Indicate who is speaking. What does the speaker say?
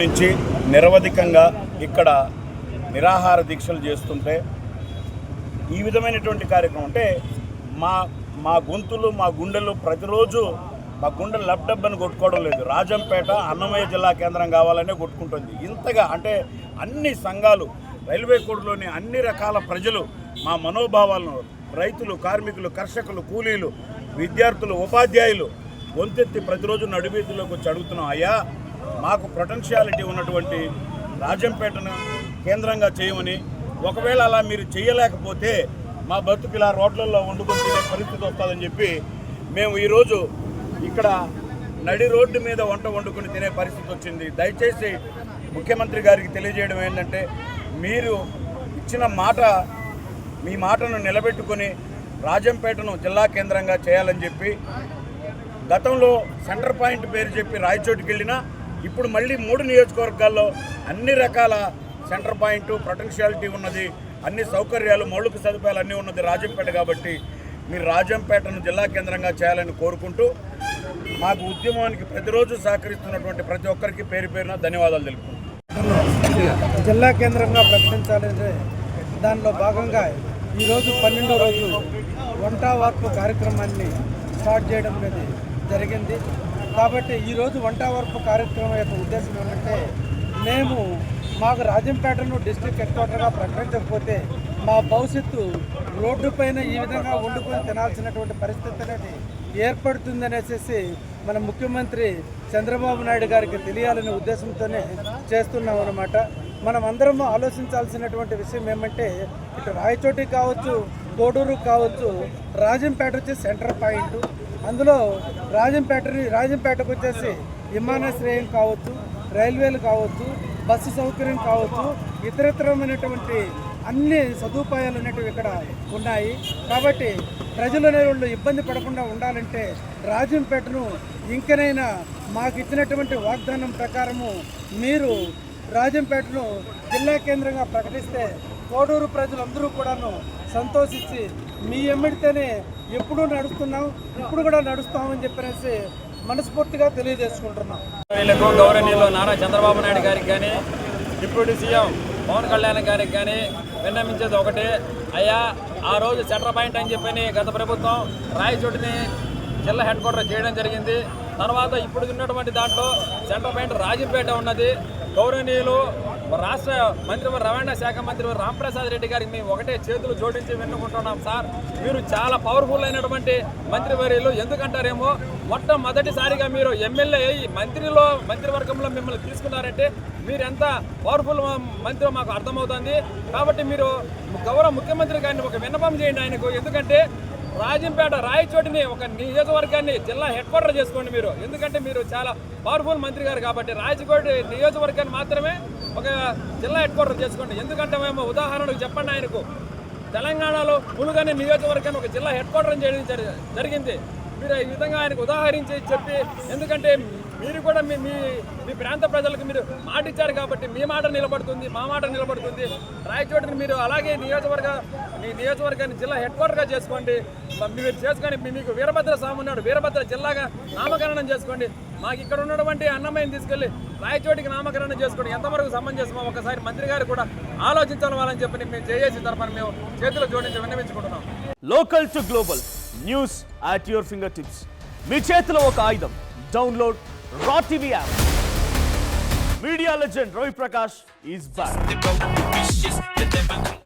Speaker 1: నుంచి నిరవధికంగా ఇక్కడ నిరాహార దీక్షలు చేస్తుంటే ఈ విధమైనటువంటి కార్యక్రమం అంటే మా మా గొంతులు మా గుండెలు ప్రతిరోజు మా గుండెలు లబ్డబ్బని కొట్టుకోవడం లేదు. రాజంపేట అన్నమయ్య జిల్లా కేంద్రం కావాలనే కొట్టుకుంటుంది. ఇంతగా అంటే అన్ని సంఘాలు, రైల్వే కోడ్లోని అన్ని రకాల ప్రజలు మా మనోభావాలను, రైతులు, కార్మికులు, కర్షకులు, కూలీలు, విద్యార్థులు, ఉపాధ్యాయులు గొంతెత్తి ప్రతిరోజు నడివీధుల్లోకి వచ్చి అడుగుతున్నాం, అయ్యా మాకు పొటెన్షియాలిటీ ఉన్నటువంటి రాజంపేటను కేంద్రంగా చేయమని, ఒకవేళ అలా మీరు చేయలేకపోతే మా బతుకు ఇలా రోడ్లలో వండుకొని తినే పరిస్థితి వస్తుందని చెప్పి మేము ఈరోజు ఇక్కడ నడి రోడ్డు మీద వంట వండుకొని తినే పరిస్థితి వచ్చింది. దయచేసి ముఖ్యమంత్రి గారికి తెలియజేయడం ఏంటంటే, మీరు ఇచ్చిన మాట, మీ మాటను నిలబెట్టుకొని రాజంపేటను జిల్లా కేంద్రంగా చేయాలని చెప్పి గతంలో సెంటర్ పాయింట్ పేరు చెప్పి రాయచోటికి వెళ్ళినా ఇప్పుడు మళ్ళీ 3 నియోజకవర్గాల్లో అన్ని రకాల సెంటర్ పాయింట్, పొటెన్షియాలిటీ ఉన్నది, అన్ని సౌకర్యాలు, మౌలిక సదుపాయాలు అన్నీ ఉన్నది రాజంపేట. కాబట్టి మీరు రాజంపేటను జిల్లా కేంద్రంగా చేయాలని కోరుకుంటూ మాకు ఉద్యమానికి ప్రతిరోజు సహకరిస్తున్నటువంటి ప్రతి ఒక్కరికి పేరు పేరున ధన్యవాదాలు తెలుపుతున్నాను.
Speaker 2: జిల్లా కేంద్రంగా ప్రకటించాలంటే దానిలో భాగంగా ఈరోజు 12వ రోజు వంట వార్పు కార్యక్రమాన్ని స్టార్ట్ చేయడం అనేది జరిగింది. కాబట్టి ఈరోజు వంట వార్పు కార్యక్రమం యొక్క ఉద్దేశం ఏమంటే, మాకు రాజంపేటను డిస్ట్రిక్ట్ హెడ్ క్వార్టర్గా ప్రకటించకపోతే మా భవిష్యత్తు రోడ్డు పైన ఈ విధంగా వండుకొని తినాల్సినటువంటి పరిస్థితి అనేది ఏర్పడుతుందనేసి మన ముఖ్యమంత్రి చంద్రబాబు నాయుడు గారికి తెలియాలనే ఉద్దేశంతోనే చేస్తున్నాం అన్నమాట. మనం అందరం ఆలోచించాల్సినటువంటి విషయం ఏమంటే, ఇటు రాయచోటి కావచ్చు, కోడూరు కావచ్చు, రాజంపేట వచ్చి సెంటర్ పాయింట్. అందులో రాజంపేటకు వచ్చేసి విమానాశ్రయం కావచ్చు, రైల్వేలు కావచ్చు, బస్సు సౌకర్యం కావచ్చు, ఇతరత్రమైనటువంటి అన్ని సదుపాయాలు అనేటివి ఇక్కడ ఉన్నాయి. కాబట్టి ప్రజలు అనేవాళ్ళు ఇబ్బంది పడకుండా ఉండాలంటే రాజంపేటను ఇంకనైనా మాకు ఇచ్చినటువంటి వాగ్దానం ప్రకారము మీరు రాజంపేటను జిల్లా కేంద్రంగా ప్రకటిస్తే కోడూరు ప్రజలందరూ కూడాను సంతోషించి మీ ఎమ్మిడితేనే ఎప్పుడూ నడుస్తున్నాం, ఇప్పుడు కూడా నడుస్తామని చెప్పేసి మనస్ఫూర్తిగా తెలియజేసుకుంటున్నాం.
Speaker 3: గౌరవనీయులు నారా చంద్రబాబు నాయుడు గారికి కానీ, డిప్యూటీ సీఎం పవన్ కళ్యాణ్ గారికి కానీ విన్నమించేది ఒకటే, అయ్యా ఆ రోజు సెంటర్ పాయింట్ అని చెప్పని గత ప్రభుత్వం రాయచోటిని జిల్లా హెడ్ క్వార్టర్ చేయడం జరిగింది. తర్వాత ఇప్పుడు ఉన్నటువంటి దాంట్లో సెంటర్ పాయింట్ రాజంపేట ఉన్నది. గౌరవనీయులు రాష్ట్ర మంత్రి, రవాణా శాఖ మంత్రి రాంప్రసాద్ రెడ్డి గారికి మేము ఒకటే చేతులు జోడించి విన్నుకుంటున్నాం. సార్, మీరు చాలా పవర్ఫుల్ అయినటువంటి మంత్రివర్యులు. ఎందుకంటారేమో, మొట్టమొదటిసారిగా మీరు ఎమ్మెల్యే అయ్యి మంత్రివర్గంలో మిమ్మల్ని తీసుకున్నారంటే మీరు ఎంత పవర్ఫుల్ మంత్రి మాకు అర్థమవుతుంది. కాబట్టి మీరు గౌరవ ముఖ్యమంత్రి గారిని ఒక విన్నపం చేయండి ఆయనకు. ఎందుకంటే రాజంపేట, రాయచోటిని ఒక నియోజకవర్గాన్ని జిల్లా హెడ్ క్వార్టర్ చేసుకోండి మీరు. ఎందుకంటే మీరు చాలా పవర్ఫుల్ మంత్రి గారు కాబట్టి రాయచోటి నియోజకవర్గాన్ని మాత్రమే ఒక జిల్లా హెడ్ క్వార్టర్ చేసుకోండి. ఎందుకంటే మేము ఉదాహరణకు చెప్పండి, ఆయనకు తెలంగాణలో ములుగని నియోజకవర్గాన్ని ఒక జిల్లా హెడ్ క్వార్టర్ చేయడం జరిగింది. మీరు ఈ విధంగా ఆయనకు ఉదాహరించి చెప్పి, ఎందుకంటే మీరు కూడా మీ ప్రాంత ప్రజలకు మీరు మాట ఇచ్చారు కాబట్టి మీ మాట నిలబడుతుంది, మా మాట నిలబడుతుంది. రాయచోటిని మీరు అలాగే మీ నియోజకవర్గాన్ని జిల్లా హెడ్ క్వార్టర్గా చేసుకోండి. మీరు చేసుకొని మీకు వీరభద్ర స్వామి ఉన్నాడు, వీరభద్ర జిల్లాగా నామకరణం చేసుకోండి. మాకు ఇక్కడ ఉన్నటువంటి అన్నమయ్యని తీసుకెళ్లి రాయచోటికి నామకరణం చేసుకోండి. ఎంతవరకు సమంజసమో ఒకసారి మంత్రి గారు కూడా ఆలోచించాలని చెప్పి మేము చేసి తరఫున మేము చేతులు జోడించి విన్నవించుకుంటున్నాం.
Speaker 4: Local to global news at your finger tips. మీ చేతిలో ఒక ఆయుధం. Download Raw TV app. Media legend Ravi Prakash is back.